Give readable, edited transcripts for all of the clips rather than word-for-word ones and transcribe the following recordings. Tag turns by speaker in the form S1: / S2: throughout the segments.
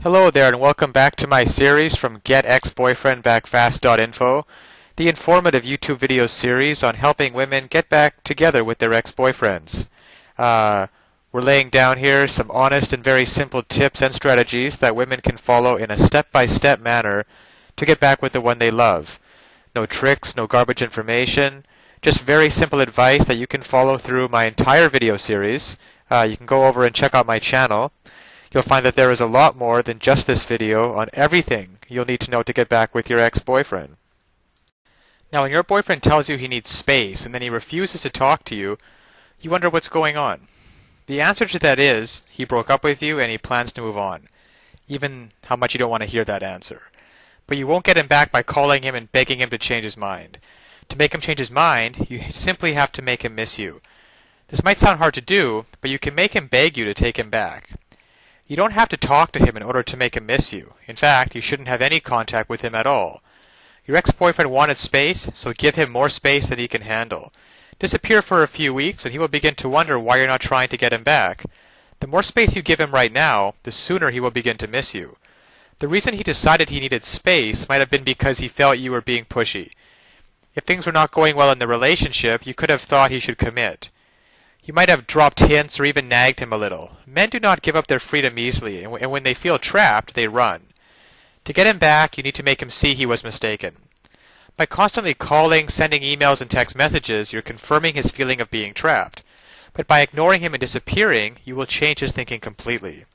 S1: Hello there and welcome back to my series from GetExBoyfriendBackFast.info, the informative YouTube video series on helping women get back together with their ex-boyfriends. We're laying down here some honest and very simple tips and strategies that women can follow in a step-by-step manner to get back with the one they love. No tricks, no garbage information, just very simple advice that you can follow through my entire video series. You can go over and check out my channel. You'll find that there is a lot more than just this video on everything you'll need to know to get back with your ex-boyfriend. Now, when your boyfriend tells you he needs space and then he refuses to talk to you, you wonder what's going on. The answer to that is he broke up with you and he plans to move on, even how much you don't want to hear that answer. But you won't get him back by calling him and begging him to change his mind. To make him change his mind, you simply have to make him miss you. This might sound hard to do, but you can make him beg you to take him back. You don't have to talk to him in order to make him miss you. In fact, you shouldn't have any contact with him at all. Your ex-boyfriend wanted space, so give him more space than he can handle. Disappear for a few weeks and he will begin to wonder why you're not trying to get him back. The more space you give him right now, the sooner he will begin to miss you. The reason he decided he needed space might have been because he felt you were being pushy. If things were not going well in the relationship, you could have thought he should commit. You might have dropped hints or even nagged him a little. Men do not give up their freedom easily, and when they feel trapped, they run. To get him back, you need to make him see he was mistaken. By constantly calling, sending emails and text messages, you're confirming his feeling of being trapped. But by ignoring him and disappearing, you will change his thinking completely.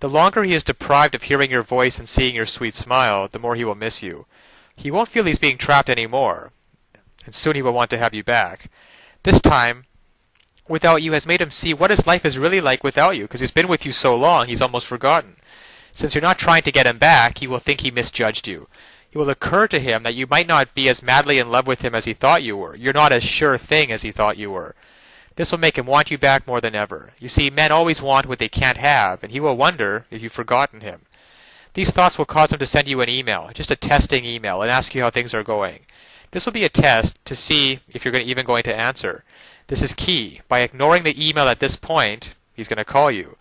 S1: The longer he is deprived of hearing your voice and seeing your sweet smile, the more he will miss you. He won't feel he's being trapped anymore, and soon he will want to have you back. This time, without you has made him see what his life is really like without you, because he's been with you so long he's almost forgotten. Since you're not trying to get him back, he will think he misjudged you. It will occur to him that you might not be as madly in love with him as he thought you were. You're not as sure thing as he thought you were. This will make him want you back more than ever. You see, men always want what they can't have, and he will wonder if you've forgotten him. These thoughts will cause him to send you an email, just a testing email, and ask you how things are going. This will be a test to see if you're even going to answer. This is key. By ignoring the email at this point, he's going to call you.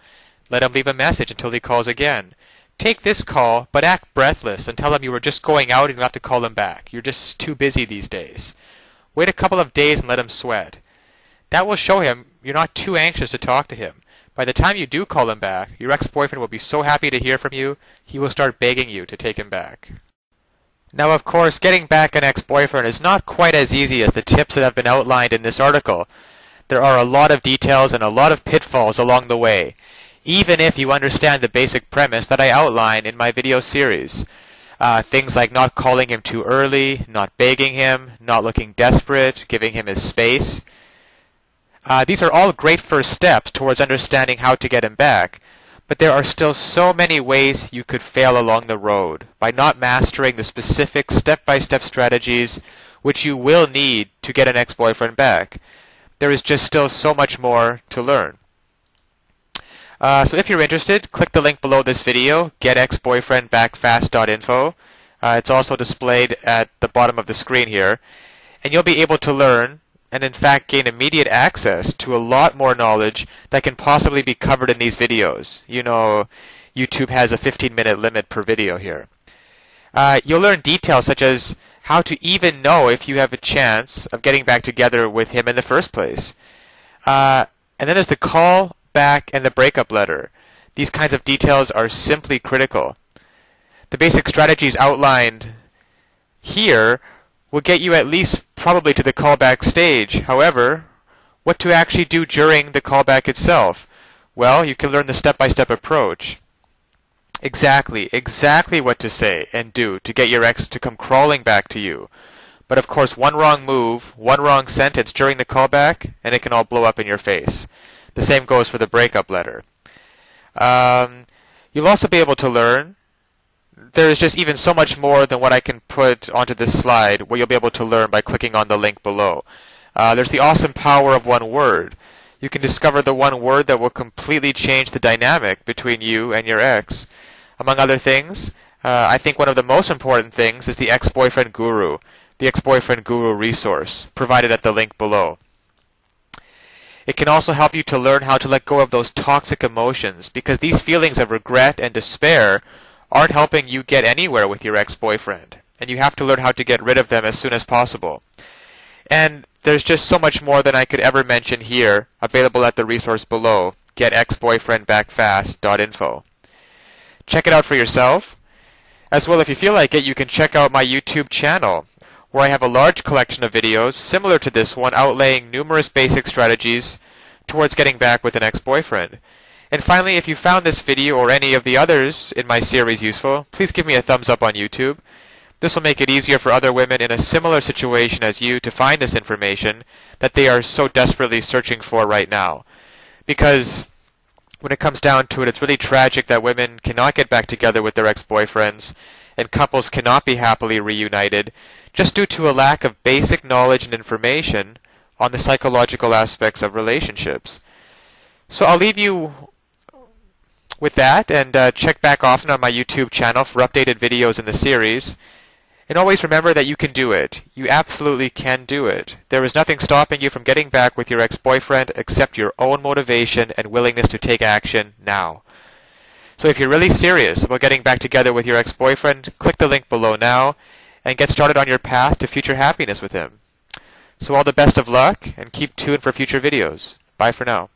S1: Let him leave a message until he calls again. Take this call, but act breathless and tell him you were just going out and you'll have to call him back. You're just too busy these days. Wait a couple of days and let him sweat. That will show him you're not too anxious to talk to him. By the time you do call him back, your ex-boyfriend will be so happy to hear from you, he will start begging you to take him back. Now, of course, getting back an ex-boyfriend is not quite as easy as the tips that have been outlined in this article. There are a lot of details and a lot of pitfalls along the way, even if you understand the basic premise that I outline in my video series. Things like not calling him too early, not begging him, not looking desperate, giving him his space. These are all great first steps towards understanding how to get him back. But there are still so many ways you could fail along the road by not mastering the specific step-by-step strategies which you will need to get an ex-boyfriend back. There is just still so much more to learn. So if you're interested, click the link below this video, getexboyfriendbackfast.info. It's also displayed at the bottom of the screen here. And you'll be able to learn and in fact gain immediate access to a lot more knowledge that can possibly be covered in these videos. You know, YouTube has a 15-minute limit per video here. You'll learn details such as how to even know if you have a chance of getting back together with him in the first place. And then there's the call back and the breakup letter. These kinds of details are simply critical. The basic strategies outlined here will get you at least probably to the callback stage. However, what to actually do during the callback itself? Well, you can learn the step-by-step approach. Exactly what to say and do to get your ex to come crawling back to you. But of course, one wrong move, one wrong sentence during the callback, and it can all blow up in your face. The same goes for the breakup letter. You'll also be able to learn. There is just even so much more than what I can put onto this slide, what you'll be able to learn by clicking on the link below. There's the awesome power of one word. You can discover the one word that will completely change the dynamic between you and your ex. Among other things, I think one of the most important things is the Ex-Boyfriend Guru, the Ex-Boyfriend Guru resource, provided at the link below. It can also help you to learn how to let go of those toxic emotions, because these feelings of regret and despair aren't helping you get anywhere with your ex-boyfriend, and you have to learn how to get rid of them as soon as possible. And there's just so much more than I could ever mention here, available at the resource below, getexboyfriendbackfast.info. Check it out for yourself. As well, if you feel like it, you can check out my YouTube channel, where I have a large collection of videos similar to this one outlaying numerous basic strategies towards getting back with an ex-boyfriend. And finally, if you found this video or any of the others in my series useful, please give me a thumbs up on YouTube. This will make it easier for other women in a similar situation as you to find this information that they are so desperately searching for right now. Because when it comes down to it, it's really tragic that women cannot get back together with their ex-boyfriends and couples cannot be happily reunited just due to a lack of basic knowledge and information on the psychological aspects of relationships. So I'll leave you with that, and check back often on my YouTube channel for updated videos in the series. And always remember that you can do it. You absolutely can do it. There is nothing stopping you from getting back with your ex-boyfriend except your own motivation and willingness to take action now. So if you're really serious about getting back together with your ex-boyfriend, click the link below now and get started on your path to future happiness with him. So all the best of luck, and keep tuned for future videos. Bye for now.